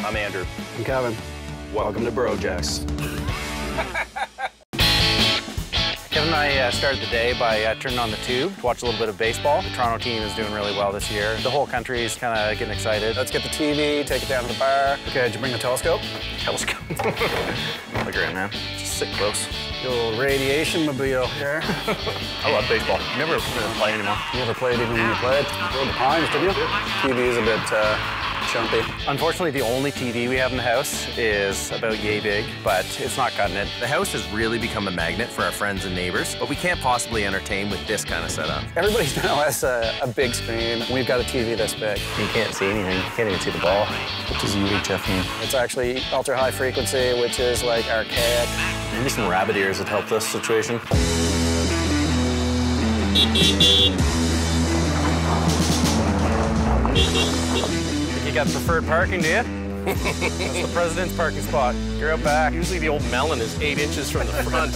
I'm Andrew. I'm Kevin. Welcome to Brojects. Kevin and I started the day by turning on the tube to watch a little bit of baseball. The Toronto team is doing really well this year. The whole country is kind of getting excited. Let's get the TV, take it down to the bar. Okay, did you bring the telescope? Telescope. Look around, man. Just sit close. The old radiation mobile here. I love baseball. Never play anymore. You never played even when you played? Rode the Pines, didn't you? TV is a bit chumpy. Unfortunately, the only TV we have in the house is about yay big, but it's not cutting it. The house has really become a magnet for our friends and neighbors, but we can't possibly entertain with this kind of setup. Everybody now has a big screen. We've got a TV this big. You can't see anything. You can't even see the ball. What does UHF mean? It's actually ultra high frequency, which is like our kayak. Maybe some rabbit ears would help this situation. You got preferred parking, do you? That's the president's parking spot. You're out back. Usually the old melon is 8 inches from the front.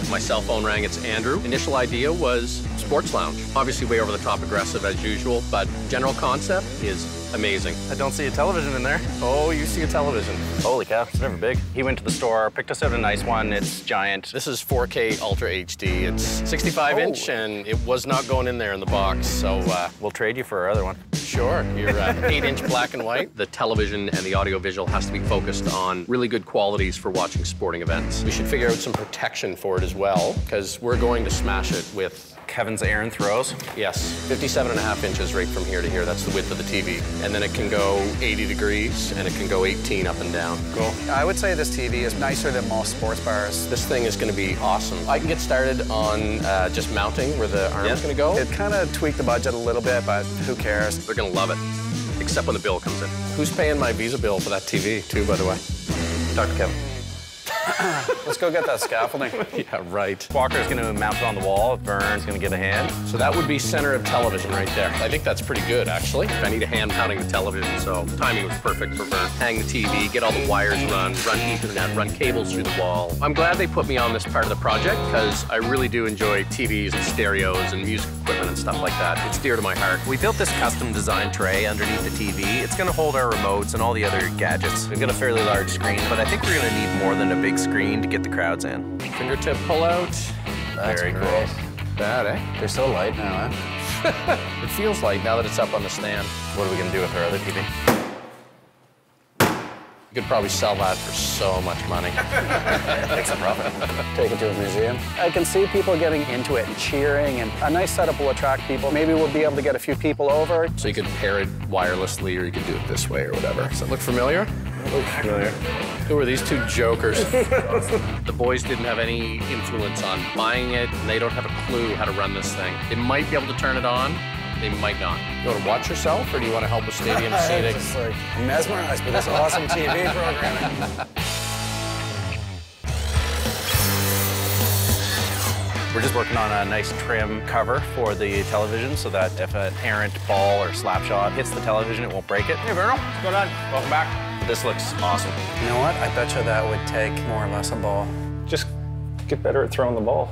My cell phone rang, it's Andrew. Initial idea was sports lounge. Obviously way over the top aggressive as usual, but general concept is amazing. I don't see a television in there. Oh, you see a television. Holy cow, it's never big. He went to the store, picked us out a nice one. It's giant. This is 4K Ultra HD. It's 65 inch and it was not going in there in the box, so We'll trade you for our other one. sure. You're 8-inch black and white. The television and the audiovisual has to be focused on really good qualities for watching sporting events. We should figure out some protection for it as well, because we're going to smash it with Kevin's Aaron throws. yes, 57.5 inches right from here to here. That's the width of the TV. And then it can go 80 degrees, and it can go 18 up and down. Cool. I would say this TV is nicer than most sports bars. This thing is going to be awesome. I can get started on just mounting where the arm's going to go. It kind of tweaked the budget a little bit, but who cares? They're going to love it, except when the bill comes in. Who's paying my Visa bill for that TV, too, by the way? Dr. Kevin. Let's go get that scaffolding. Yeah, right. Walker's going to mount it on the wall. Vern's going to give a hand. So that would be center of television right there. I think that's pretty good, actually. I need a hand mounting the television, so timing was perfect for Vern. Hang the TV, get all the wires run Ethernet, run cables through the wall. I'm glad they put me on this part of the project because I really do enjoy TVs and stereos and music equipment and stuff like that. It's dear to my heart. We built this custom design tray underneath the TV. It's going to hold our remotes and all the other gadgets. We've got a fairly large screen, but I think we're going to need more than a big screen to get the crowds in. Fingertip pull out. That's Very great. cool. Bad, eh? They're so light now, eh? It feels like now that it's up on the stand. What are we going to do with our other TV? You could probably sell that for so much money. Make some profit. Take it to a museum. I can see people getting into it and cheering, and a nice setup will attract people. Maybe we'll be able to get a few people over. So you could pair it wirelessly, or you could do it this way or whatever. Does that look familiar? Looks familiar. Who are these two jokers? The boys didn't have any influence on buying it, and they don't have a clue how to run this thing. They might be able to turn it on, they might not. You want to watch yourself, or do you want to help with stadium seating? Just like mesmerized by this awesome TV programming. We're just working on a nice trim cover for the television so that if an errant ball or slap shot hits the television, it won't break it. Hey, Vernal, what's going on? Welcome back. This looks awesome. You know what? I bet you that would take more or less a ball. Just get better at throwing the ball.